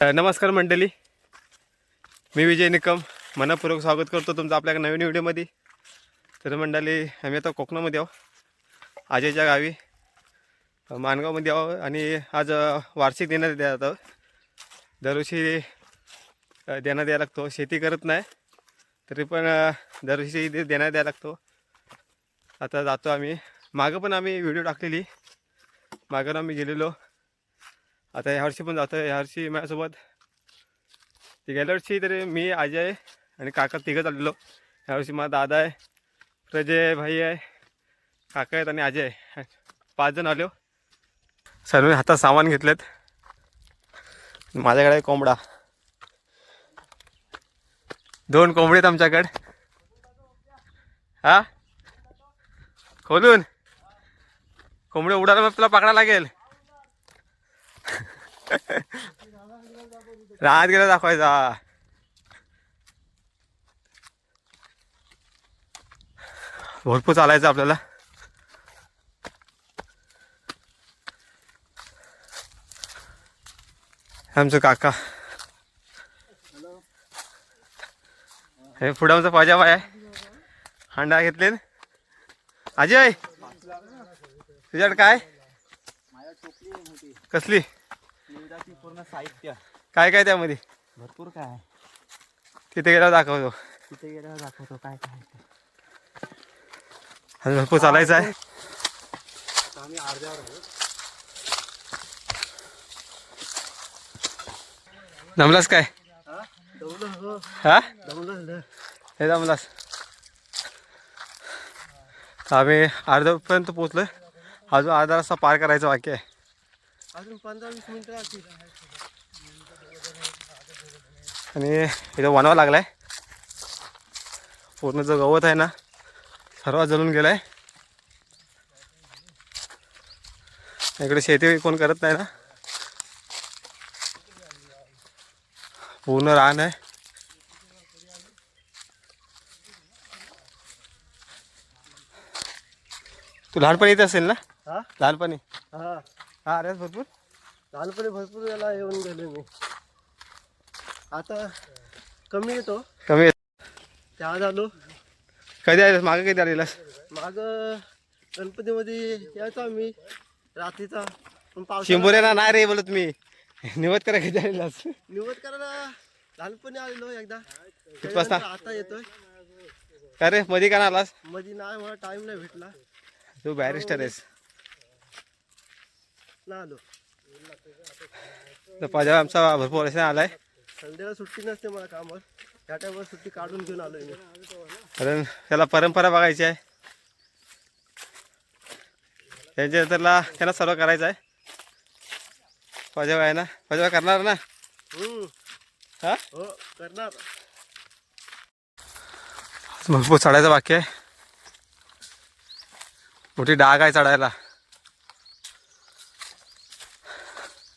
नमस्कार मंडळी, मी विजय निकम मनपूर्वक स्वागत करतो तुमचं आपल्या नवीन व्हिडिओमध्ये. तर मंडळी, आम्ही आता कोकणामध्ये आहो, आजयच्या गावी माणगावमध्ये आहो. आणि आज वार्षिक देण्यात द्यायला दरवर्षी देण्यात द्यायला लागतो. शेती करत नाही तरी पण दरवर्षी देण्यात द्यायला लागतो. आता जातो आम्ही. मागं पण आम्ही व्हिडिओ टाकलेली, मागं आम्ही गेलेलो. आता ह्यावर्षी पण जातो. ह्यावर्षी माझ्यासोबत गेल्या वर्षी तरी मी, अजय आणि काका तिघं चाललेलो. ह्यावर्षी माझा दादा आहे, प्रजय भाई आहे, काका आहेत आणि अजय आहे. 5 जण आलो. सर्व हातात सामान घेतलेत. माझ्याकडे कोंबडा, 2 कोंबडे आहेत आमच्याकडे. हा, खोलून कोंबडे उडाला मग तुला पकडायला लागेल. रात गेला दाखवायचा. भरपूर चालायचं आपल्याला. आमचं काका, हे पुढे आमचा पाजामा आहे. हांडा घेतले. अजय, तुझ्याकडे काय? कसली? पूर्ण साहित्य. काय काय त्यामध्ये? भरपूर काय. तिथे गेल्यावर दाखवतो. तिथे गेल्यावर दाखवतो काय काय. आणि भरपूर चालायचं आहे. आम्ही अर्ध्यावर आहोत. जमलास काय? हा, हे जमलास. आम्ही अर्ध्यापर्यंत पोहोचलोय. अजून अर्धा रस्ता पार करायचा बाकी आहे. अजून 15-20 मिनिटं लागतील. आणि इथं वनवा लागलाय. पूर्ण जो गवत आहे ना, सर्व जळून गेलाय. इकडे शेती कोण करत नाही ना, पूर्ण रान आहे. तू लहानपणी येत असेल ना? हा, लहानपणी. हा हा, अरे भरपूर लहानपणी भरपूर याला येऊन गेलो मी. आता कमी येतो. कमी येत. त्या झालो. कधी आलेस? मागं कधी आलेलास? माग गणपतीमध्ये यायचो आम्ही रात्रीचा. पण पाऊस शिंबोऱ्याला नाही रे बोलत मी. निवत करा कधी आलेलास? निवड करायला लहानपणी आलेलो एकदा. किती वाजता? आता येतोय. का रे मध्ये का आलास? मध्ये नाही, मला टाइम नाही भेटला. तू बॅरिस्टर आहेस ना. आलो तर पाजामा आमचा भरपूर वर्ष आलाय. संडेला सुट्टी नसते मला कामावर. त्या टायमाला सुट्टी काढून घेऊन आलोय मी. कारण त्याला परंपरा बघायची आहे. त्यांच्या तरला त्यांना सर्व करायचं आहे. पाजामा आहे ना, पाजामा करणार ना? हा, हो करणार. भरपूर चढायचं बाकी आहे. मोठी डाग आहे चढायला.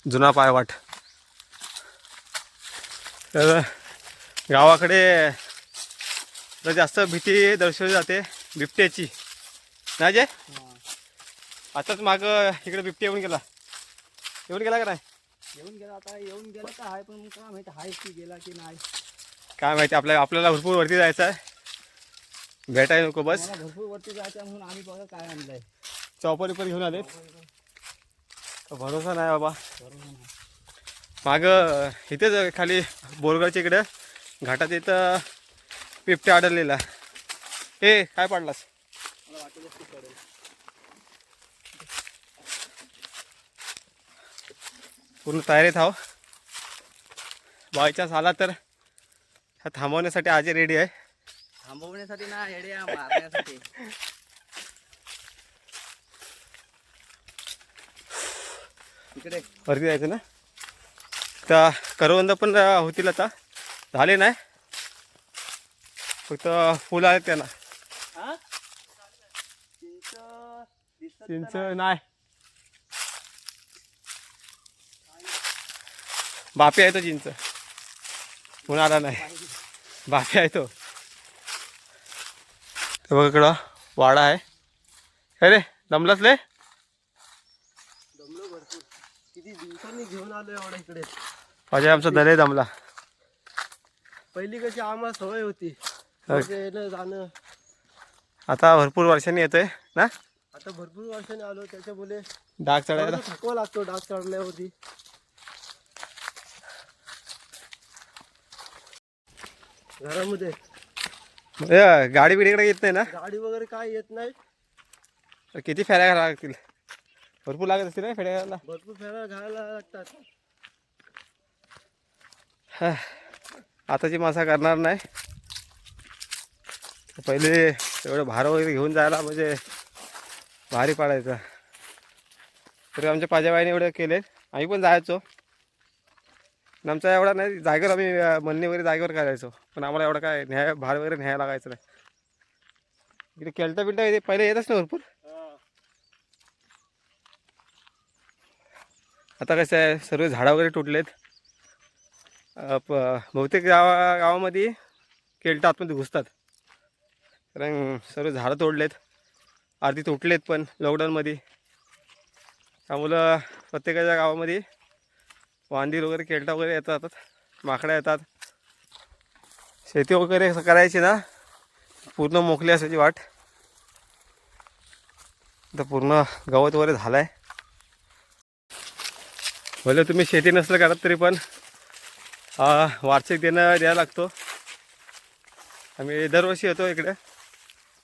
जुना पायवाट. तर गावाकडे जास्त भीती दर्शवली जाते बिबट्याची. नाही जे आताच माग इकडे बिबटे येऊन गेला का नाही? येऊन गेला. आता येऊन गेला तर आहे, पण काय माहिती आहे की गेला की नाही काय माहिती. आपल्याला भरपूर वरती जायचं आहे. भेटाय नको बस. भरपूर वरती जायचं म्हणून आम्ही बघा काय आणलंय. चॉपर घेऊन आले. भरोसा नाही बाबा. माग इथेच खाली बोरगावच्या इकडं घाटात इथं बिबट्या आढळलेला. हे काय पाडलास? मला वाटेल की पडेल. पूर्ण तयारीत आहो. बायचान्स आला तर थांबवण्यासाठी आज रेडी आहे. थांबवण्यासाठी ना, हेड्या मारण्यासाठी. इकडे वरती जायचं ना. तर करवंद पण होतील. आता झाले नाही, फक्त फुलं आहेत त्यांना. चिंच नाही, बापी आहे तो चिंच. म्हणून आला नाही, बापी आहे तो. ते बघ इकडं वाडा आहे. अरे दमलाच ले. दमलो भरपूर. किती दिवसांनी घेऊन आलो एवढा इकडे. माझ्या आमचा दले जमला. पहिली कशी आम्हाला सवय होती येणं जाणं. आता भरपूर वर्षांनी येतोय ना. आता भरपूर वर्षांनी आलो त्याच्यामुळे डाग चढायला थकवा लागतो डाग चढल्यावरती. घरामध्ये गाडी बिडीकडे येत नाही ना. गाडी वगैरे काय येत नाही. किती फेऱ्या घालाव्या लागतील. भरपूर लागत असतील ना फेऱ्या घालायला. भरपूर फेऱ्या घालायला लागतात. आताची मासा करणार नाही. पहिले एवढं भार वगैरे घेऊन जायला म्हणजे भारी पाडायचं. तरी आमच्या पाजाबाईने एवढं केले. आम्ही पण जायचो पण आमचा एवढा नाही. जागेवर आम्ही म्हणणे वगैरे जागेवर करायचो पण आम्हाला एवढं काय भार वगैरे न्यायला लागायचं नाही. इकडे केलटा बिलटा पहिले येतच ना भरपूर. आता कसं आहे सर्व झाडं वगैरे तुटलेत. बहुतेक गावामध्ये केलटा आतमध्ये घुसतात कारण सर्व झाडं तोडलेत. अर्धी तुटलेत पण लॉकडाऊनमध्ये. त्यामुळं प्रत्येकाच्या गावामध्ये वांदीर वगैरे केलटा वगैरे येतात. माकड्या येतात. शेती वगैरे करायची ना पूर्ण मोकळी असायची वाट. आता पूर्ण गवत वगैरे झालं आहे. भले तुम्ही शेती नसलं करत तरी पण वार्षिक द्यायला लागतो. आम्ही दरवर्षी येतो इकडे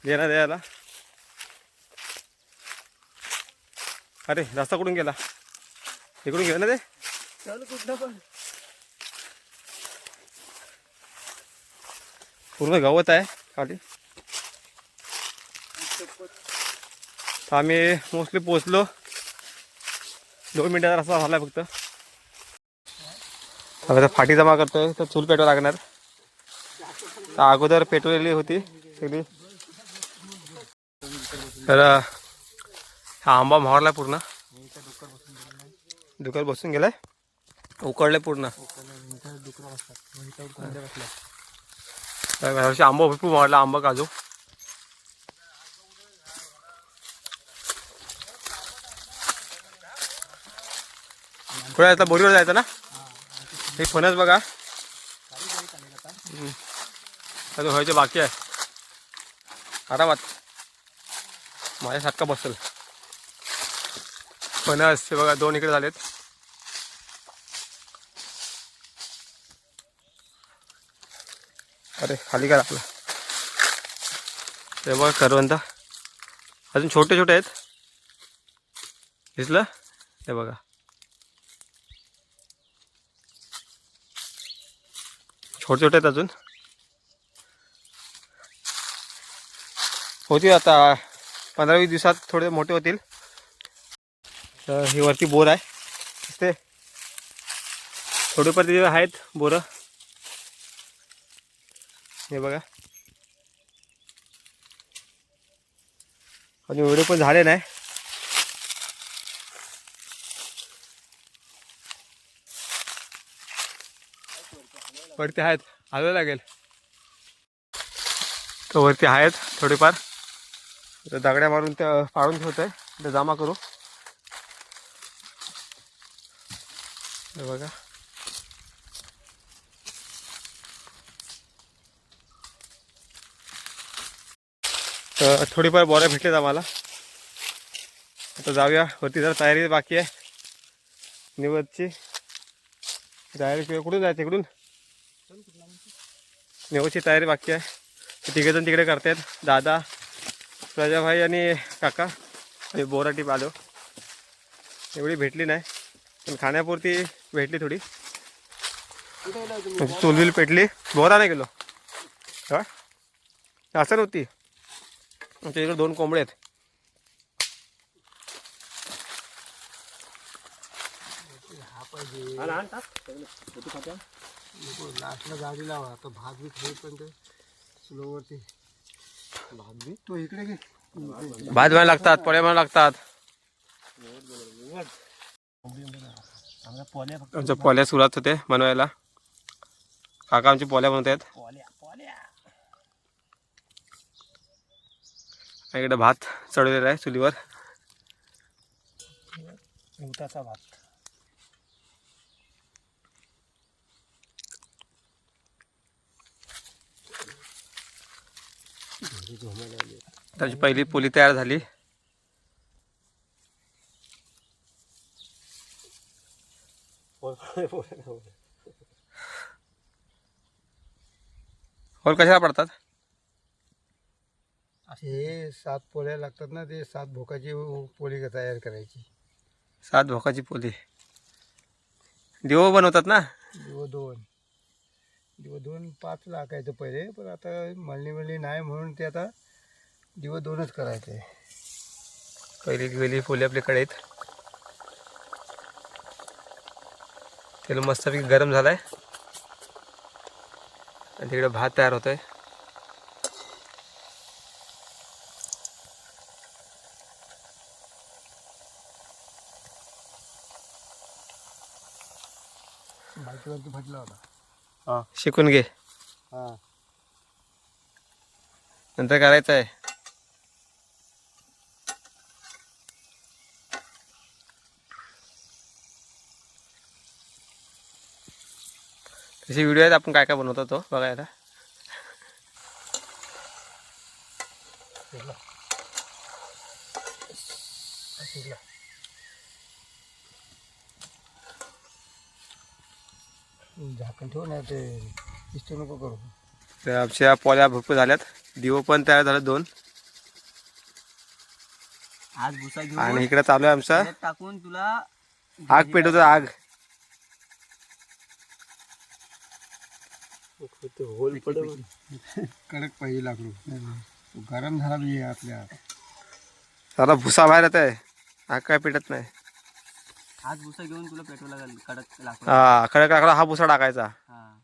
देणं द्यायला. अरे रस्ता कुठून गेला. इकडून गेला ना ते. चल कुठलं पण पूर्ण गवत आहे खाली. आम्ही मोस्टली पोचलो. 2 मिनिटाचा रस्ता झाला फक्त. आता फाटी जमा करतोय तर चूल पेटवा लागणार. तर अगोदर पेटवलेली होती सगळी. तर हा आंबा मारला पूर्ण. डुकर बसून गेलाय. उकडले पूर्ण. यावर्षी आंबा भरपूर मारला. आंबा काजू पुढे आता बोरीवर जायचं ना. हे फणस बघा अजून व्हायचे बाकी आहे. आरामात माझ्यासारखा बसेल. फणस हे बघा 2 इकडे झालेत. अरे खाली काय आपलं हे बघा करवंद अजून छोटे छोटे आहेत. दिसलं हे बघा. छोटे छोटे आहेत अजून. होतील आता 15-20 दिवसात थोडे मोठे होतील. तर ही वरती बोर आहे दिसते. थोडेफार तिथे आहेत बोरं. हे बघा आणि एवढे पण झाले नाही. वरती आहेत. हलवायला लागेल. तर वरती आहेत थोडेफार. तर दगड्या मारून त्या पाडून ठेवत आहे. तर जमा करू. हे बघा तर थोडीफार बोऱ्या भेटलेत आम्हाला. आता जाऊया वरती. जरा तयारी बाकी आहे निवदची. तयारी कुठून जायचं. इकडून निवदची तयारी बाकी आहे. तिघेजण तिकडे करतायत. दादा प्रजाभाई आणि काका. आणि बोरा टीप आलो. एवढी भेटली नाही पण खाण्यापुरती भेटली थोडी. चुलबिल पेटली. बोरा नाही गेलो हा असं नव्हती. आमच्या इकडे 2 कोंबडे आहेत. लास्टला गाडी लावा. आता भात बी खाई पण ते स्लोवरती भात बी तो इकडे घे. भात बनायला लागतात. पोळ्या बनायला लागतात. आमच्या पोळ्या सुरुवात होते बनवायला. काका आमची पोळ्या बनवत आहेत. इकडे भात चढवलेला आहे चुलीवर. उताचा भात. ही झोमायला आली. त्याची पहिली पोली तयार झाली. होल कशाला पडतात? हे 7 पोळ्या लागतात ना, ते 7 भोकाची पोळी तयार करायची. 7 भोकाची पोली दिवो बनवतात ना. दिवं 5 लागायचं पहिले, पण आता मळणी नाही म्हणून ते आता दिवं 2च करायचे. पहिली पोली आपल्याकडे आहेत. तेल मस्तपैकी गरम झालाय आणि तिकडे भात तयार होतोय. बायकीवरती फाटला होता. शिकून घे, हां नंतर करायचं आहे. तसे व्हिडिओ आहेत आपण काय काय बनवतो तो बघायला. झाकण ठेव ना, ते दिसतो नको करू. तर आमच्या पोळ्या भरपूर झाल्यात. दिवो पण तयार झालं 2. आज भुसा घेऊन आणि इकडे चालू आहे आमचा त्याच्यात टाकून तुला आग पेटवतो. आग होल पडलं. कडक पाहिजे लाकडू. गरम झाला पाहिजे आपल्या. साला भुसा बाहेर येत आहे. आग काय पेटत नाही. आज भुसा घेऊन तुला पेटवायला लागेल कडक लाकूड. हा कडक लाकडा हा भुसा टाकायचा. हा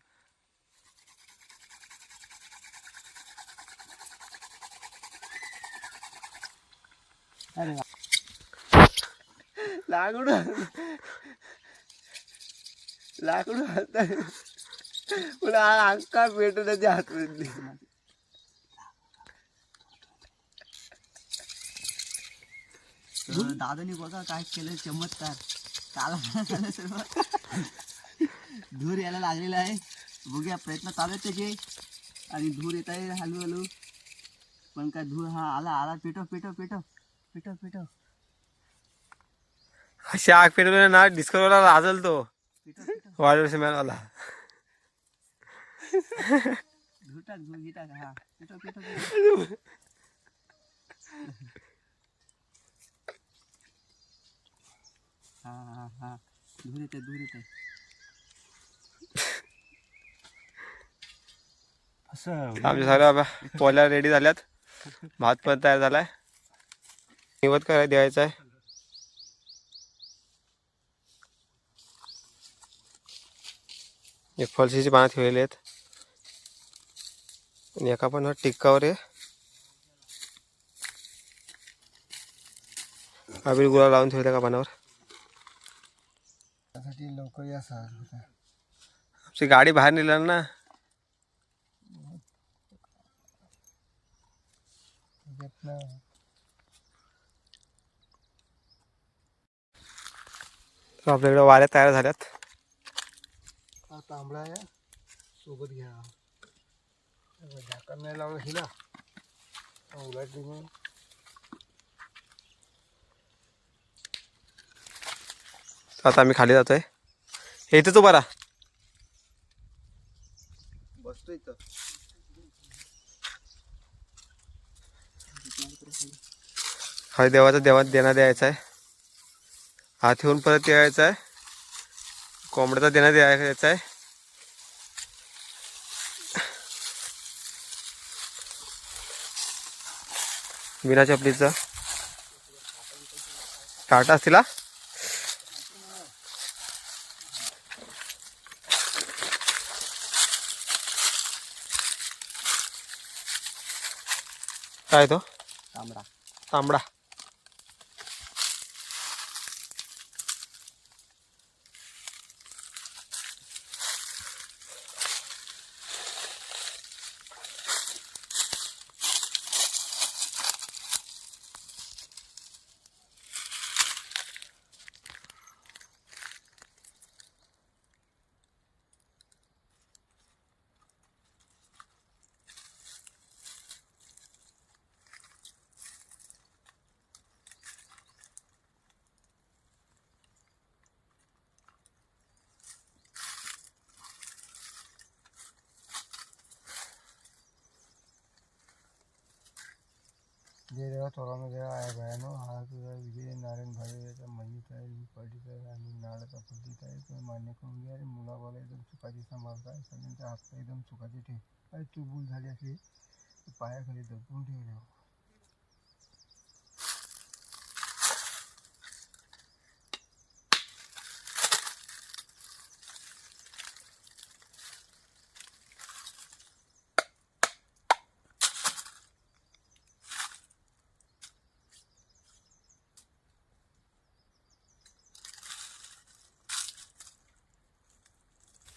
लाकडू पुन्हा अंका पेटवण्याची हातवडली. दादानी बघा काय केलं चमत्कार. काला सर्व धूर यायला लागलेला आहे. बघूया प्रयत्न चालू आहेत त्याचे आणि धूर येत आहे हळूहळू. पण काय धूर हा आला पेटव पेटव पेटव पेटव पेटव अशी आग पेटवली ना डिस्कवरला लाजल तो पेटव पेटव वाढदिवस मॅनवाला. धूर टाक धूर टाक. हा पेटव पेटव पेटव. हा धूर येते धूर येते. आमच्या साऱ्या बाबा पोळ्या रेडी झाल्यात. भात पण तयार झालाय. निवत करायला द्यायचा आहे. एक फळशीची पानं ठेवलेली आहेत आणि एका पण टिक्कावर आहे. आबिर गुलाब लावून ठेवले का पानावर. त्यासाठी लवकर या सर. आमची गाडी बाहेर नेणार ना. तर आपल्याकडे वाऱ्या तयार झाल्यात. हा तांबडा आहे सोबत घ्या. झाकण नाही लावलं हिला उलट नाही. आता आम्ही खाली जातोय. हे इथे तो बरा बसतो इथं. हा देवाचा देणा द्यायचा आहे. हात येऊन परत यायचा आहे. कोंबड्याचा देणा द्यायचा आहे. बिना चपलीचा टाटा असतील. काय तो तांबडा तांबडा. जय देवा तोरानो देवा आहे भयानो हा तुझा विजय नारायण भाईचा मयीत आहे निपाडीचा आहे आणि नाळाचा फुलतीत आहे तो मान्य करून घ्या आणि मुलाबाला एकदम सुखाची सांभाळ काय सगळ्यांच्या हात एकदम सुखाची ठेव काय चूकभूल झाली असली तर पायाखाली दबून ठेव देवा.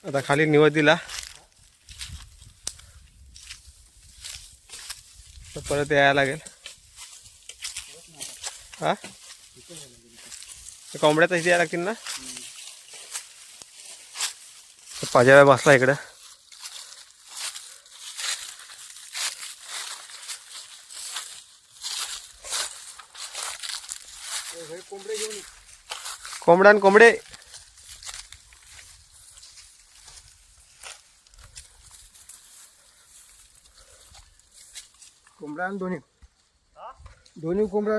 आता खाली निवड दिला तर परत यायला लागेल. हा कोंबड्यात इथे यायला लागतील ना. पाजाव्या बसला इकडं. कोंबडे घेऊन कोंबडा आणि कोंबडे कोंबडा आणि दोन्ही दोन्ही कोंबडा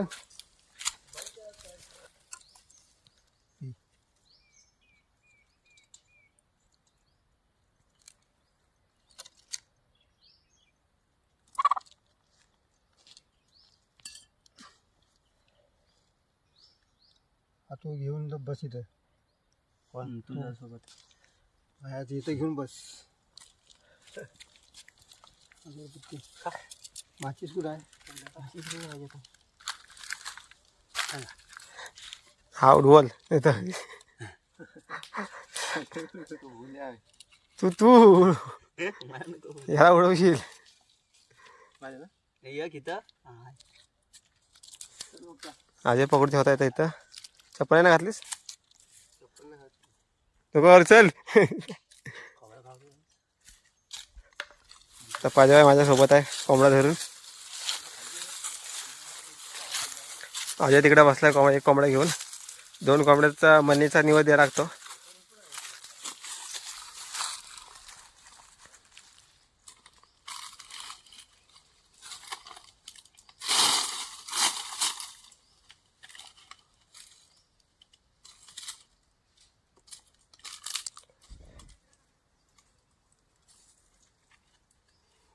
हा तू घेऊन बस इथं. कोण तुझ्यासोबत बाहेर इथं घेऊन बस. माचीस कुठं आहे माचीस कुठं आहे आता? हा उडवल इथं. तू तू ह्याला उडवशील. अजय पकडते होता येतं इथं. चप्पल ना घातलीस तू कर चल. तर पाजावा माझ्यासोबत आहे कोंबडा धरून. अजय तिकडे बसलाय एक कोंबडा घेऊन. 2 कोंबड्याचा मनीचा निवड द्यायला लागतो.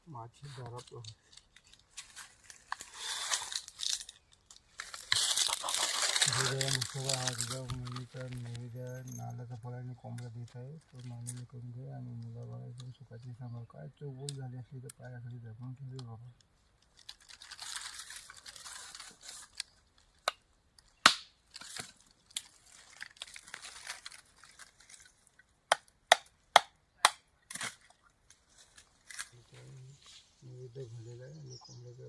माची दारात नैवेद्य नाल्याचा फळाने कोंबडा देत आहे तो मानवी करून घे आणि मुलाबाळा एकदम सुखाची सांभाळ काय चूकभूल झाली असली तर पायाखाली जपून ठेवले बाबा. नैवेद्य झालेला आहे आणि कोंबड्याचं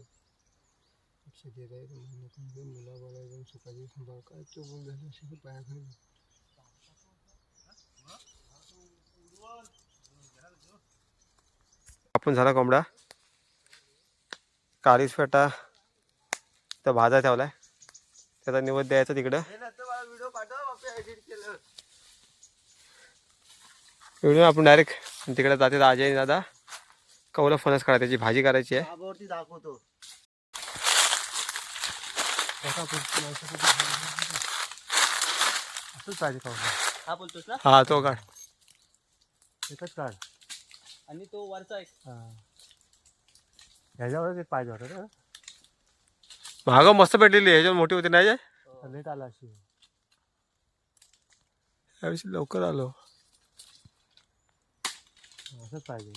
लक्ष देत आहे तर मान्य करून घे मुलाबाळा एकदम सुखाची सांभाळ काय चूकभूल झाली असली तर पायाखाली. आपण झाला कोंबडा. काळीस फेटा तर भाजा ठेवलाय त्याचा निवड द्यायचा तिकडं. व्हिडिओ पाठव एडिट केलं. व्हिडिओ आपण डायरेक्ट तिकडे जाते. अजय दादा कवलं फणस काढा त्याची भाजी करायची आहे. वरती दाखवतो. असंच पाहिजे का हा बोलतोस ना. हा तो काढ. एकच काढ आणि तो वरचा आहे. हां ह्याच्यावरच एक पाहिजे होतं ना. महाग मस्त भेटलेली आहे. ह्याच्यावर मोठी होती नाही आहे. लेट आला अशी याविषयी लवकर आलो. असंच पाहिजे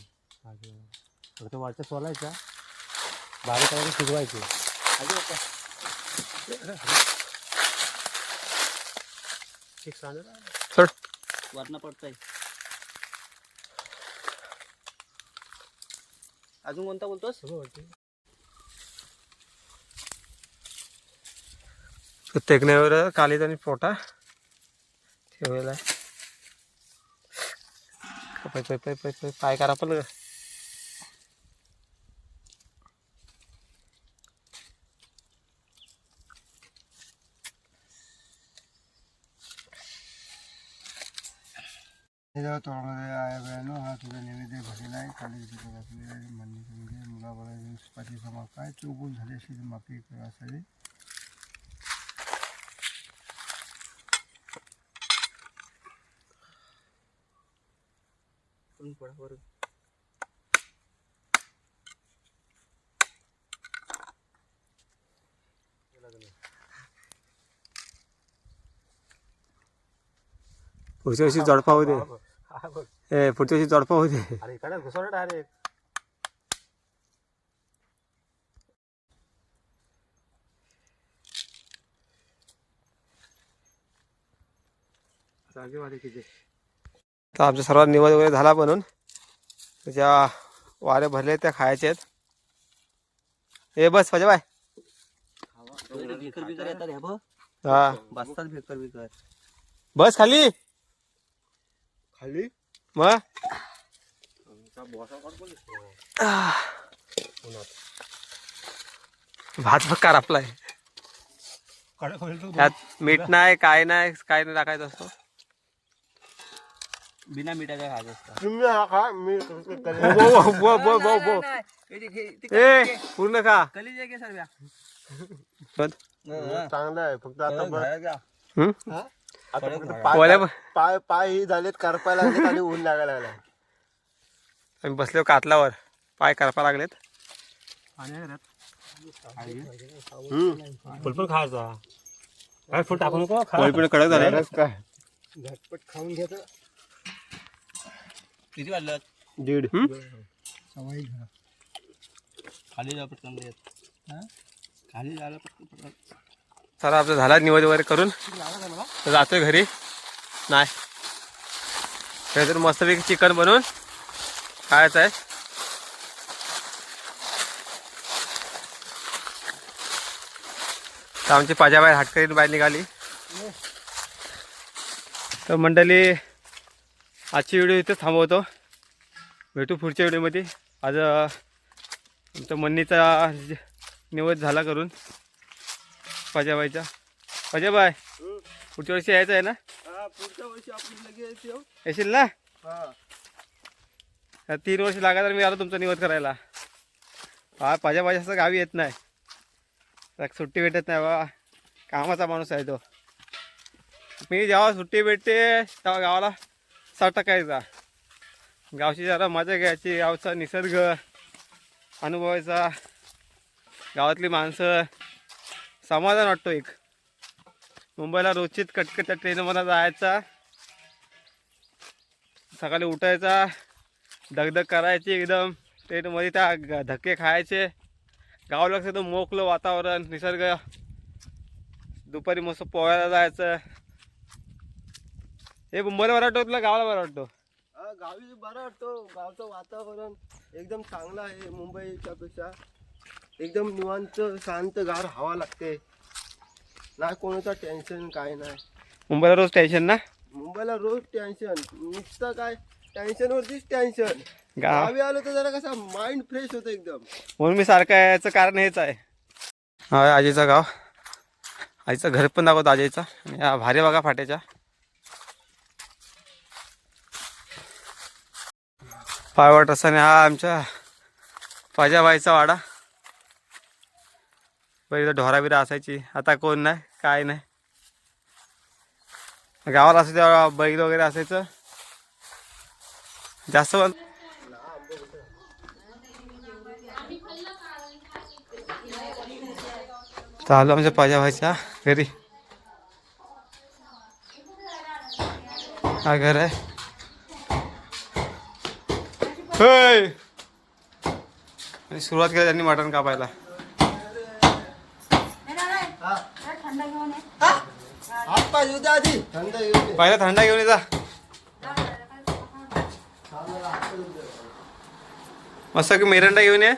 थोडं तो वरच्या सोलायचा बारीक करायला शिजवायचे. चल वरनं पडतंय. अजून कोणता बोलतोस. टेकण्यावर कालीज आणि पोटा ठेवलेला आहे. पाय करा पण हे जेव्हा तोडमध्ये आहे बयानो हा तुझा नैवेद्य भरलेला आहे खाली तिथे घातलेला आहे म्हणजे मुलाबाला सुखाची समा काय चुकून झाली अशी माफी असावी. पुढच्या वर्षी जोडपा होऊ दे. पुढच्या वर्षी जोडपा होऊ दे. अरे इकडे घुसवलं डायरेक्ट. तर आमचा सर्वात निवड वगैरे झाला बनून ज्या वारे भरले त्या खायचे आहेत. हे बस पाहिजे बाय. भेकर बिकर येतात ह्या बघ हा बसतात भेकर बिकर. बस खाली खाली मग भात बक्कार आपला आहे. त्यात मीठ नाही काय नाही टाकायचं असतो. बिना मिठाच्या खायचं असतं. तुम्ही हा खा मी ए पूर्ण खा. कलीज आहे की सर्व्या चांगलं आहे फक्त आता पोळ्या पाय पाय ही झालेत करपायला लागलेत आणि ऊन लागायला लागला. आम्ही बसलो कातलावर पाय करपा लागलेत. फुलफुल खायचा काय फुल टाकू नको. पोळी पण कडक झाले. काय झटपट खाऊन घ्यायचं. किती वाजलं 1:30 सवय घ्या. खाली जा पटकन येत. खाली जायला पटकन. तर आपलं झाला निवड वगैरे करून जातोय घरी. नाही काहीतरी मस्तपैकी चिकन बनवून खायचं आहे. तर आमची पाजाबाहेर हाटकरीने बाहेर निघाली. तर मंडळी आजची व्हिडिओ इथे थांबवतो. भेटू पुढच्या व्हिडिओमध्ये. आज आमच्या मन्नीचा निवड झाला करून पाजाबाईचा. पाजाबाई पुढच्या वर्षी यायचं आहे ना. पुढच्या वर्षी आपण लगेच येऊ. येशील ना. हा 3 वर्ष लागा तर मी आलो तुमचा निवड करायला. हा पाजाबाई असं गावी येत नाही. सुट्टी भेटत नाही बाबा. कामाचा माणूस आहे तो. मी जेव्हा सुट्टी भेटते तेव्हा गावाला 60 टाकायचा. गावची जरा मजा घ्यायची. गावचा निसर्ग अनुभवायचा. गावातली माणसं समाधान वाटतो एक. मुंबईला रोजचीच कटकटच्या ट्रेनमध्ये जायचा. सकाळी उठायचा दगदग करायची एकदम ट्रेनमध्ये. त्या धक्के खायचे. गावाला एकदम मोकळं वातावरण निसर्ग. दुपारी मस्त पोहायला जायचं. हे मुंबईला बरं वाटतं तुला गावाला बरं वाटतं. गावी बरं वाटतो. गावचं वातावरण एकदम चांगलं आहे. मुंबईच्या पेक्षा एकदम निवांत शांत गार हवा लागते. नाही कोणाचं टेन्शन काय नाही. मुंबईला रोज टेन्शन ना. मुंबईला रोज टेन्शन. नुसतं काय टेन्शनवरतीच टेन्शन. गावी आलो तर जरा कसा माइंड फ्रेश होतं एकदम. म्हणून मी सारखं याचं कारण हेच आहे. हा आजीचं गाव. आजीचं घर पण दाखवतो आजीचा. आणि हा भारी बघा फाट्याच्या. पायवाट रस्त्याने हा आमच्या पाजाबाईचा वाडा. पहिले ढोरा बिरा असायची. आता कोण नाही काय नाही. गावाला असं तेव्हा बैल वगैरे असायचं जास्त. आलो आमच्या पाजाबाईच्या घरी. हा घर आहे. आणि सुरुवात केली त्यांनी मटण कापायला. पहिला थंडा घेऊन येजा. मस्त की मिरंडा घेऊन ये.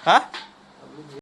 हा